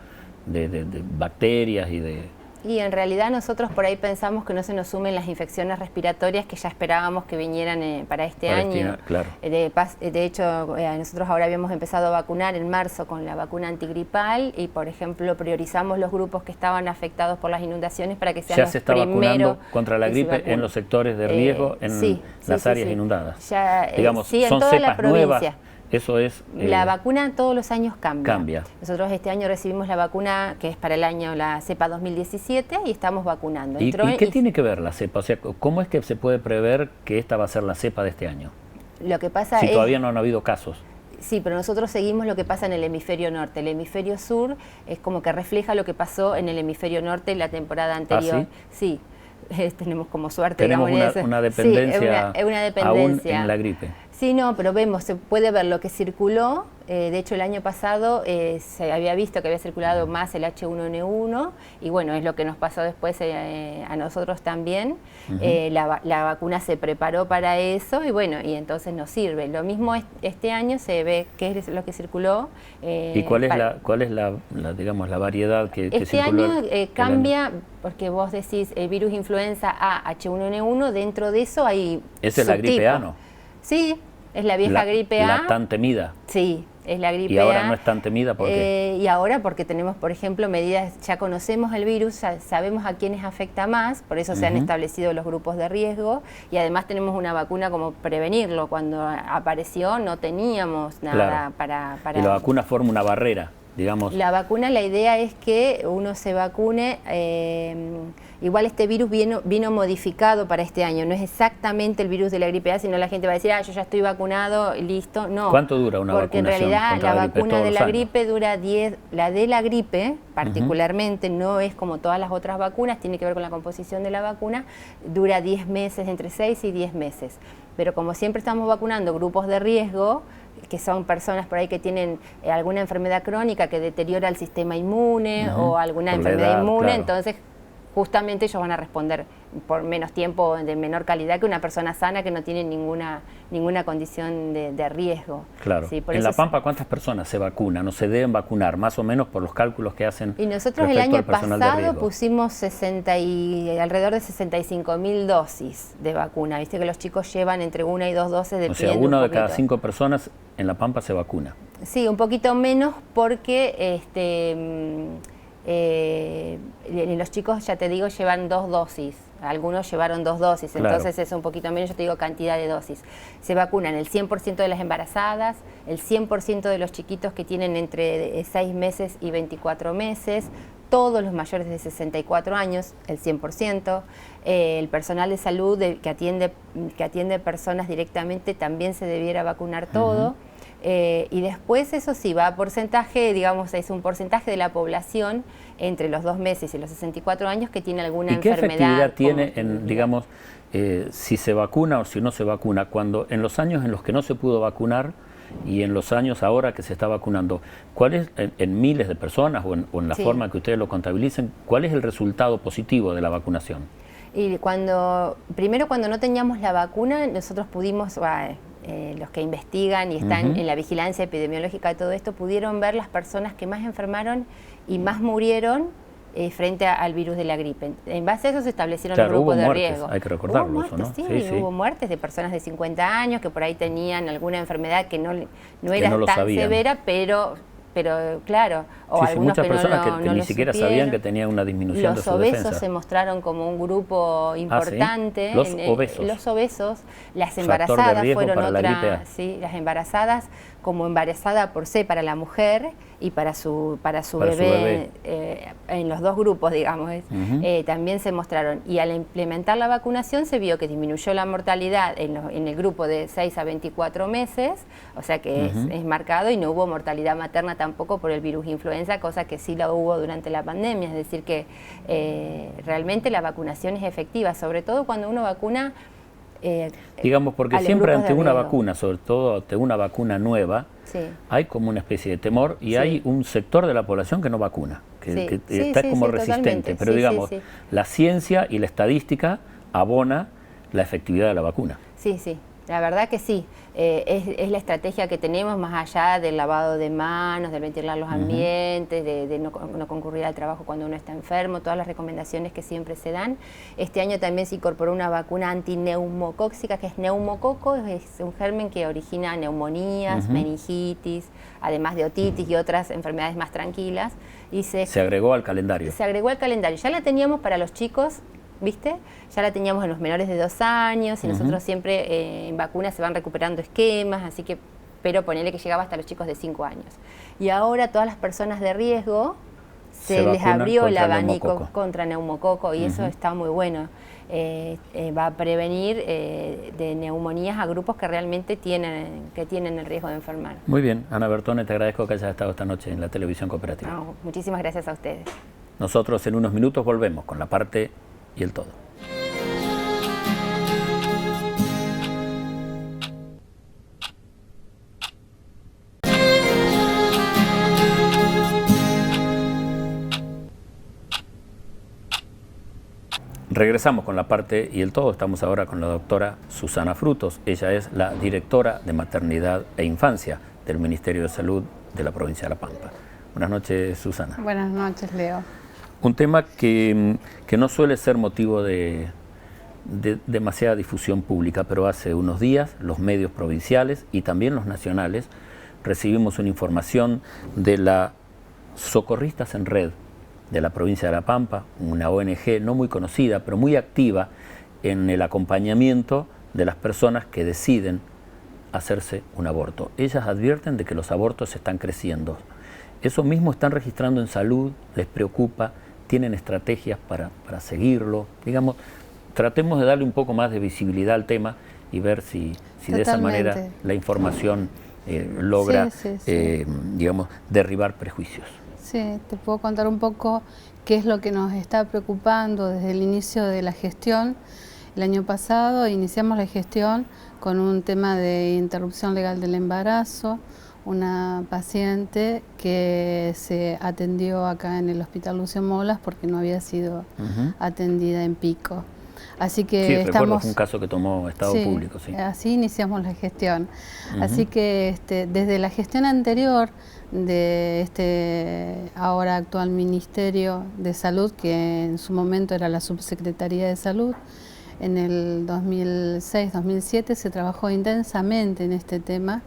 de bacterias y de... Y en realidad nosotros por ahí pensamos que no se nos sumen las infecciones respiratorias que ya esperábamos que vinieran para este año. Claro. De hecho, nosotros ahora habíamos empezado a vacunar en marzo con la vacuna antigripal y, por ejemplo, priorizamos los grupos que estaban afectados por las inundaciones para que sean los primeros. Ya se está vacunando contra la gripe en los sectores de riesgo, en las áreas inundadas. Ya, digamos, sí, en son toda cepas la provincia. Nuevas. Eso es... la vacuna todos los años cambia. Nosotros este año recibimos la vacuna que es para el año, la cepa 2017, y estamos vacunando. ¿Y qué tiene que ver la cepa? O sea, ¿cómo es que se puede prever que esta va a ser la cepa de este año? Lo que pasa si todavía no han habido casos. Sí, pero nosotros seguimos lo que pasa en el hemisferio norte. El hemisferio sur es como que refleja lo que pasó en el hemisferio norte en la temporada anterior. ¿Sí? Sí. Tenemos como suerte, tenemos digamos, una dependencia, sí, una dependencia aún en la gripe. Sí, no, pero se puede ver lo que circuló. De hecho, el año pasado se había visto que había circulado más el H1N1 y bueno, es lo que nos pasó después a nosotros también. La vacuna se preparó para eso y bueno, y entonces nos sirve. Lo mismo este año se ve qué es lo que circuló. ¿Y cuál es digamos, la variedad que circuló? Este año cambia, porque vos decís el virus influenza A, H1N1, dentro de eso hay Esa es la gripe A, ¿no? Sí, es la vieja gripe A. La tan temida. Sí, es la gripe A. ¿Y ahora no es tan temida? ¿Por qué? Y ahora porque tenemos, por ejemplo, medidas, ya conocemos el virus, ya sabemos a quiénes afecta más, por eso se han establecido los grupos de riesgo, y además tenemos una vacuna como prevenirlo. Cuando apareció no teníamos nada para... Y la vacuna forma una barrera, digamos. La vacuna, la idea es que uno se vacune... igual este virus vino modificado para este año, no es exactamente el virus de la gripe A, sino la gente va a decir, yo ya estoy vacunado, listo, no. ¿Cuánto dura una vacunación? Porque en realidad la vacuna de la gripe dura 10, la de la gripe particularmente no es como todas las otras vacunas, tiene que ver con la composición de la vacuna, dura 10 meses, entre 6 y 10 meses. Pero como siempre estamos vacunando grupos de riesgo, que son personas por ahí que tienen alguna enfermedad crónica que deteriora el sistema inmune o alguna enfermedad inmune, entonces justamente ellos van a responder por menos tiempo, de menor calidad que una persona sana que no tiene ninguna condición de riesgo. Claro. ¿Sí? En La Pampa, ¿cuántas personas se vacunan o se deben vacunar? Más o menos por los cálculos que hacen. Y nosotros el año pasado pusimos alrededor de 65.000 dosis de vacuna. Viste que los chicos llevan entre 1 y 2 dosis de. O sea, 1 de cada 5 personas en La Pampa se vacuna. Sí, un poquito menos porque los chicos, ya te digo, llevan 2 dosis. Algunos llevaron 2 dosis, claro. Entonces es un poquito menos, yo te digo cantidad de dosis. Se vacunan el 100% de las embarazadas, el 100% de los chiquitos que tienen entre 6 meses y 24 meses, todos los mayores de 64 años, el 100%, el personal de salud que atiende personas directamente también se debiera vacunar todo. Y después, eso sí, va a porcentaje, digamos, es un porcentaje de la población entre los 2 meses y los 64 años que tiene alguna enfermedad. ¿Y qué efectividad tiene, digamos, si se vacuna o si no se vacuna? Cuando en los años en los que no se pudo vacunar y en los años ahora que se está vacunando, ¿cuál es, en miles de personas o en la forma que ustedes lo contabilicen, cuál es el resultado positivo de la vacunación? Y primero cuando no teníamos la vacuna, nosotros pudimos... los que investigan y están en la vigilancia epidemiológica de todo esto, pudieron ver las personas que más enfermaron y más murieron frente al virus de la gripe. En base a eso se establecieron los grupos de riesgo. Hay que recordarlo, hubo muertes, ¿no? Sí, hubo muertes de personas de 50 años que por ahí tenían alguna enfermedad que no era tan severa, pero claro, o algunos muchas personas que no ni lo siquiera supieron. sabían que tenían una disminución de su defensa. Los obesos se mostraron como un grupo importante. ¿Sí? Los obesos. Las embarazadas fueron otra, sí, las embarazadas como embarazada por sí para la mujer y para su bebé. En los 2 grupos, digamos, también se mostraron. Y al implementar la vacunación se vio que disminuyó la mortalidad en el grupo de 6 a 24 meses, o sea que es marcado, y no hubo mortalidad materna tampoco por el virus influenza, cosa que sí la hubo durante la pandemia. Es decir que realmente la vacunación es efectiva, sobre todo cuando uno vacuna. Digamos, porque siempre ante una vacuna, sobre todo ante una vacuna nueva, hay como una especie de temor y hay un sector de la población que no vacuna, que está como resistente. Pero digamos, la ciencia y la estadística abona la efectividad de la vacuna. Sí. La verdad que sí, es la estrategia que tenemos más allá del lavado de manos, de ventilar los ambientes, de no concurrir al trabajo cuando uno está enfermo, todas las recomendaciones que siempre se dan. Este año también se incorporó una vacuna antineumocóxica, que es neumococo, es un germen que origina neumonías, meningitis, además de otitis y otras enfermedades más tranquilas. Y se agregó al calendario. Se agregó al calendario, ya la teníamos para los chicos, ¿viste? Ya la teníamos en los menores de 2 años y nosotros siempre en vacunas se van recuperando esquemas, así que, pero ponele que llegaba hasta los chicos de 5 años. Y ahora todas las personas de riesgo se les abrió el abanico contra neumococo y eso está muy bueno. Va a prevenir de neumonías a grupos que realmente tienen el riesgo de enfermar. Muy bien, Ana Bertone, te agradezco que hayas estado esta noche en la televisión cooperativa. No, muchísimas gracias a ustedes. Nosotros en unos minutos volvemos con la parte y el todo. Regresamos con la parte y el todo. Estamos ahora con la doctora Susana Frutos. Ella es la directora de Maternidad e Infancia del Ministerio de Salud de la provincia de La Pampa. Buenas noches, Susana. Buenas noches, Leo. Un tema que no suele ser motivo de demasiada difusión pública, pero hace unos días los medios provinciales y también los nacionales recibimos una información de la Socorristas en Red de la provincia de La Pampa, una ONG no muy conocida, pero muy activa en el acompañamiento de las personas que deciden hacerse un aborto. Ellas advierten de que los abortos están creciendo. Eso mismo están registrando en salud, les preocupa, tienen estrategias para seguirlo. Digamos, tratemos de darle un poco más de visibilidad al tema y ver si de esa manera la información logra, digamos, derribar prejuicios. Sí, te puedo contar un poco qué es lo que nos está preocupando desde el inicio de la gestión. El año pasado iniciamos la gestión con un tema de interrupción legal del embarazo, una paciente que se atendió acá en el Hospital Lucio Molas porque no había sido atendida en Pico. Así que sí, recuerdo, fue un caso que tomó Estado Público. Sí. Así iniciamos la gestión. Así que desde la gestión anterior de ahora actual Ministerio de Salud, que en su momento era la Subsecretaría de Salud, en el 2006-2007 se trabajó intensamente en este tema,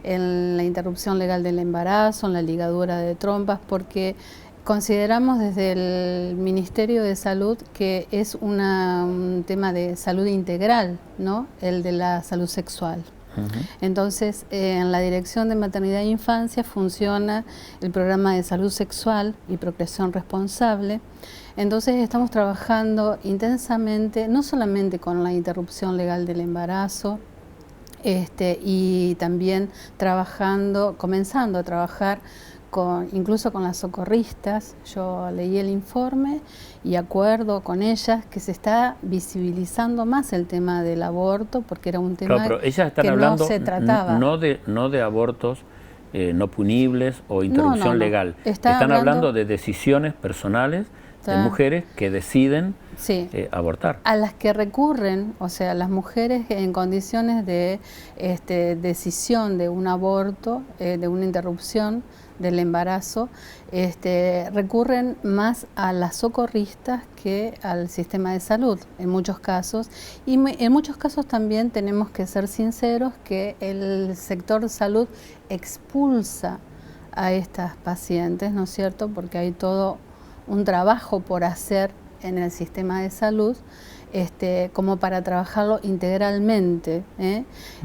en la interrupción legal del embarazo, en la ligadura de trompas, porque consideramos desde el Ministerio de Salud que es un tema de salud integral, ¿no? El de la salud sexual. Entonces, en la Dirección de Maternidad e Infancia funciona el programa de salud sexual y procreación responsable. Entonces estamos trabajando intensamente, no solamente con la interrupción legal del embarazo, y también comenzando a trabajar incluso con las socorristas. Yo leí el informe y acuerdo con ellas que se está visibilizando más el tema del aborto, porque era un tema pero ellas están que hablando no se trataba. No de abortos no punibles o interrupción legal. Están hablando de decisiones personales de mujeres que deciden abortar. A las que recurren, o sea, las mujeres en condiciones de decisión de un aborto, de una interrupción del embarazo, recurren más a las socorristas que al sistema de salud, en muchos casos. Y en muchos casos también tenemos que ser sinceros que el sector de salud expulsa a estas pacientes, ¿no es cierto? Porque hay todo un trabajo por hacer en el sistema de salud, como para trabajarlo integralmente.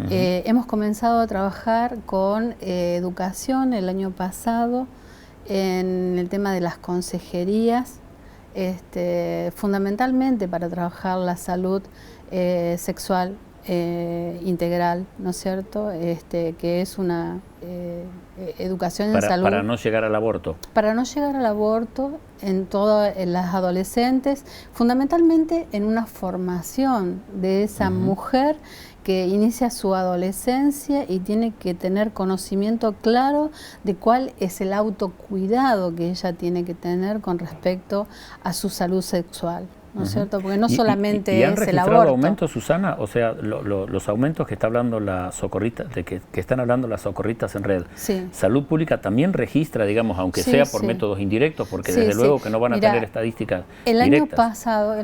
Hemos comenzado a trabajar con educación el año pasado en el tema de las consejerías, fundamentalmente para trabajar la salud sexual integral, ¿no es cierto? Que es una educación en salud. Para no llegar al aborto. Para no llegar al aborto en las adolescentes, fundamentalmente en una formación de esa mujer que inicia su adolescencia y tiene que tener conocimiento claro de cuál es el autocuidado que ella tiene que tener con respecto a su salud sexual, ¿no es cierto? Porque no solamente ¿Y han es el registrado aborto. aumentos, Susana? O sea, los aumentos que está hablando la socorrista, que están hablando las socorristas en red. Sí. Salud Pública también registra, digamos, aunque sea por métodos indirectos, porque desde luego que no van a tener estadísticas directas. El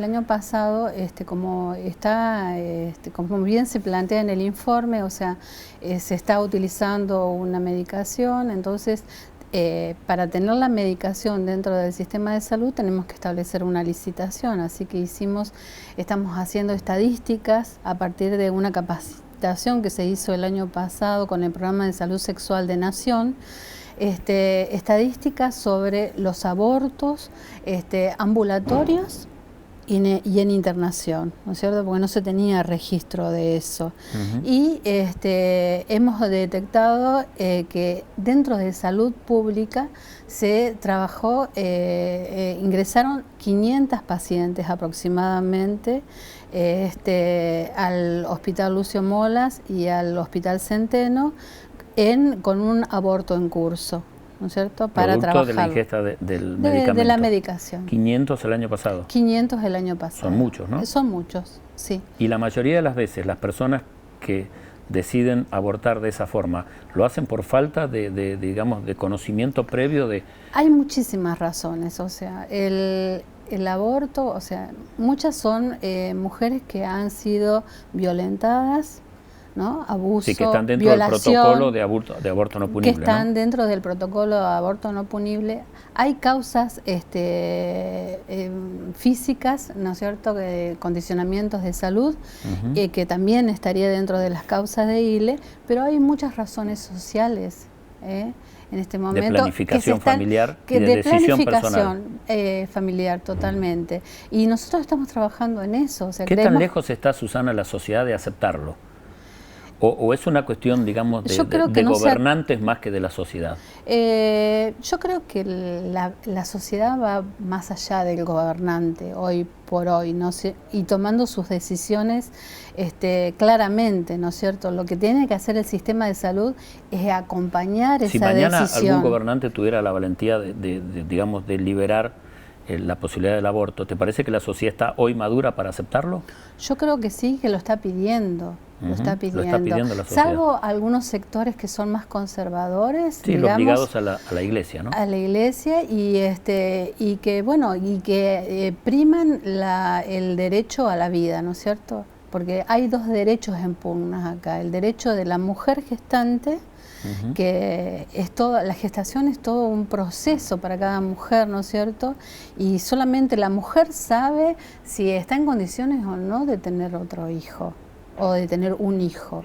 año pasado, como bien se plantea en el informe, o sea, se está utilizando una medicación, entonces para tener la medicación dentro del sistema de salud tenemos que establecer una licitación, así que estamos haciendo estadísticas a partir de una capacitación que se hizo el año pasado con el Programa de Salud Sexual de Nación, estadísticas sobre los abortos ambulatorios y en internación, ¿no es cierto? Porque no se tenía registro de eso. Y hemos detectado que dentro de salud pública se trabajó, ingresaron 500 pacientes aproximadamente al Hospital Lucio Molas y al Hospital Centeno con un aborto en curso, ¿no es cierto? Para trabajar. De la ingesta del medicamento. De la medicación. 500 el año pasado. 500 el año pasado. Son muchos, ¿no? Son muchos, sí. Y la mayoría de las veces las personas que deciden abortar de esa forma, ¿lo hacen por falta digamos, de conocimiento previo de...? Hay muchísimas razones, o sea, el aborto, o sea, muchas son mujeres que han sido violentadas, ¿no? Abuso, sí, que están dentro violación, del protocolo de aborto no punible. Que están dentro del protocolo de aborto no punible. Hay causas físicas, ¿no es cierto?, condicionamientos de salud, que también estaría dentro de las causas de ILE, pero hay muchas razones sociales, en este momento. De planificación familiar y de decisión personal. Familiar, totalmente. Y nosotros estamos trabajando en eso. O sea, ¿Qué tan lejos está, Susana, la sociedad de aceptarlo? ¿O es una cuestión, digamos, de gobernantes más que de la sociedad? Yo creo que la sociedad va más allá del gobernante hoy por hoy, ¿no? Y tomando sus decisiones claramente, ¿no es cierto? Lo que tiene que hacer el sistema de salud es acompañar esa decisión. Si mañana algún gobernante tuviera la valentía digamos, de liberar la posibilidad del aborto, ¿te parece que la sociedad está hoy madura para aceptarlo? Yo creo que sí, que lo está pidiendo. Lo está pidiendo la sociedad. Salvo algunos sectores que son más conservadores, sí, digamos, los ligados a la iglesia, ¿no? A la iglesia y que bueno, priman el derecho a la vida, ¿no es cierto? Porque hay dos derechos en pugnas acá: el derecho de la mujer gestante, que es la gestación es todo un proceso para cada mujer, ¿no es cierto? Y solamente la mujer sabe si está en condiciones o no de tener otro hijo o de tener un hijo.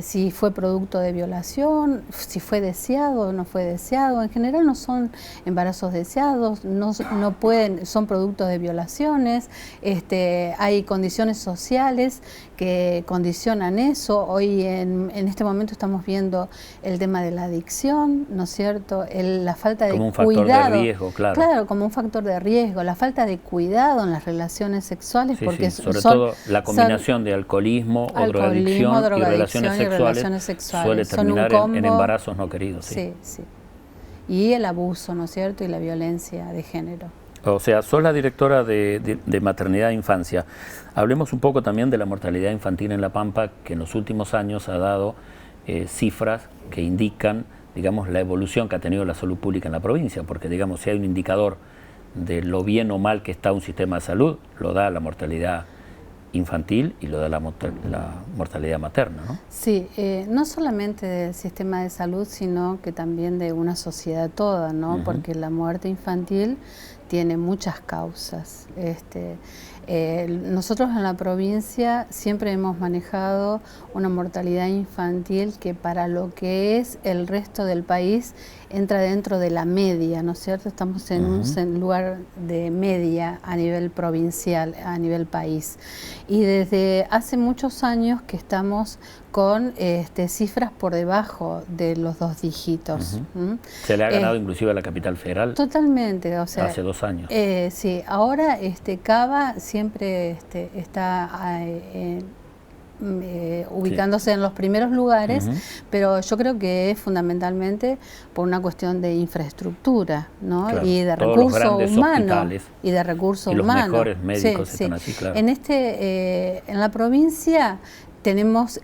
Si fue producto de violación, si fue deseado o no fue deseado. En general no son embarazos deseados, no son productos de violaciones. Hay condiciones sociales que condicionan eso. Hoy en este momento estamos viendo el tema de la adicción, ¿no es cierto? La falta de cuidado. Como un factor de riesgo, claro. Claro, como un factor de riesgo. La falta de cuidado en las relaciones sexuales. Sí, porque sí. Sobre todo la combinación de alcoholismo o drogadicción y relaciones sexuales suele terminar en embarazos no queridos. Sí, sí. Y el abuso, ¿no es cierto? Y la violencia de género. O sea, sos la directora de maternidad e infancia. Hablemos un poco también de la mortalidad infantil en La Pampa, que en los últimos años ha dado cifras que indican, digamos, la evolución que ha tenido la salud pública en la provincia, porque, digamos, si hay un indicador de lo bien o mal que está un sistema de salud, lo da la mortalidad infantil y lo de la mortalidad materna, ¿no? Sí, no solamente del sistema de salud, sino que también de una sociedad toda, ¿no? Porque la muerte infantil tiene muchas causas. Nosotros en la provincia siempre hemos manejado una mortalidad infantil que para lo que es el resto del país entra dentro de la media, ¿no es cierto? Estamos en un lugar de media a nivel provincial, a nivel país. Y desde hace muchos años que estamos con cifras por debajo de los 2 dígitos. Se le ha ganado inclusive a la capital federal. Totalmente, o sea, hace 2 años. Sí, ahora Cava siempre está ubicándose en los primeros lugares, pero yo creo que es fundamentalmente por una cuestión de infraestructura, ¿no? Claro, y de recurso humano y de recurso humano. Los mejores médicos están así, claro. En la provincia tenemos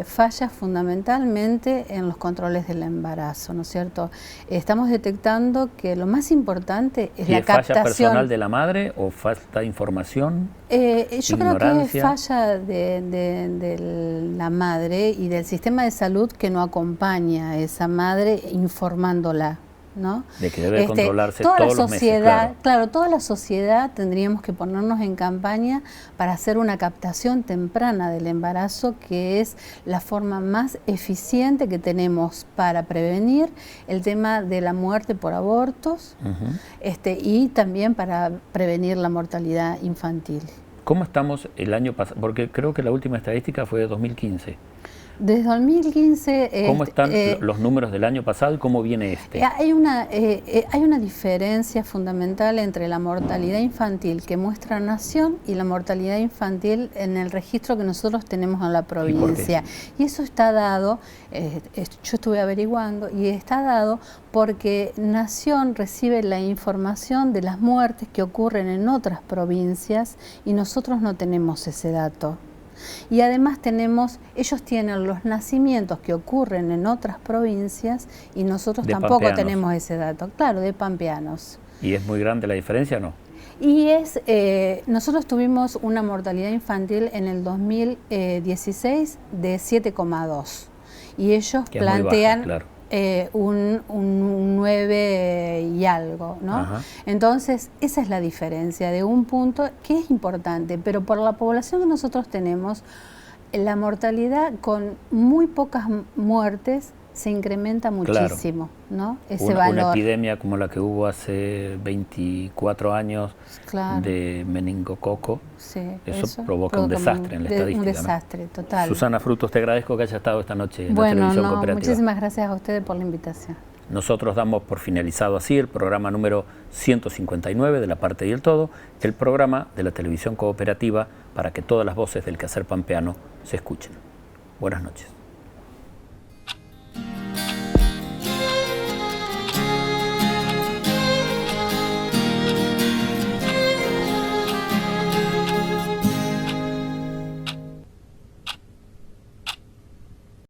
fallas fundamentalmente en los controles del embarazo, ¿no es cierto? Estamos detectando que lo más importante es la captación. ¿Falla personal de la madre o falta información? Yo creo que es falla de la madre y del sistema de salud que no acompaña a esa madre informándola, ¿no? De que debe controlarse todos los meses, claro, toda la sociedad tendríamos que ponernos en campaña para hacer una captación temprana del embarazo, que es la forma más eficiente que tenemos para prevenir el tema de la muerte por abortos y también para prevenir la mortalidad infantil. ¿Cómo estamos el año pasado? Porque creo que la última estadística fue de 2015. Desde 2015... ¿Cómo están los números del año pasado y cómo viene este? Hay una diferencia fundamental entre la mortalidad infantil que muestra Nación y la mortalidad infantil en el registro que nosotros tenemos en la provincia. ¿Y eso está dado, yo estuve averiguando, y está dado porque Nación recibe la información de las muertes que ocurren en otras provincias y nosotros no tenemos ese dato. Y además ellos tienen los nacimientos que ocurren en otras provincias y nosotros tampoco tenemos ese dato. Claro, de pampeanos. ¿Y es muy grande la diferencia o no? Y nosotros tuvimos una mortalidad infantil en el 2016 de 7,2 y ellos plantean un 9 y algo, ¿no? Entonces, esa es la diferencia de un punto que es importante, pero por la población que nosotros tenemos, la mortalidad con muy pocas muertes se incrementa muchísimo, ¿no? Ese Una valor. epidemia como la que hubo hace 24 años de meningococo, sí, eso provoca un desastre en la estadística. Un desastre, total. Susana Frutos, te agradezco que haya estado esta noche en la Bueno, Televisión Cooperativa. muchísimas gracias a ustedes por la invitación. Nosotros damos por finalizado así el programa número 159 de La Parte y el Todo, el programa de la Televisión Cooperativa para que todas las voces del quehacer pampeano se escuchen. Buenas noches.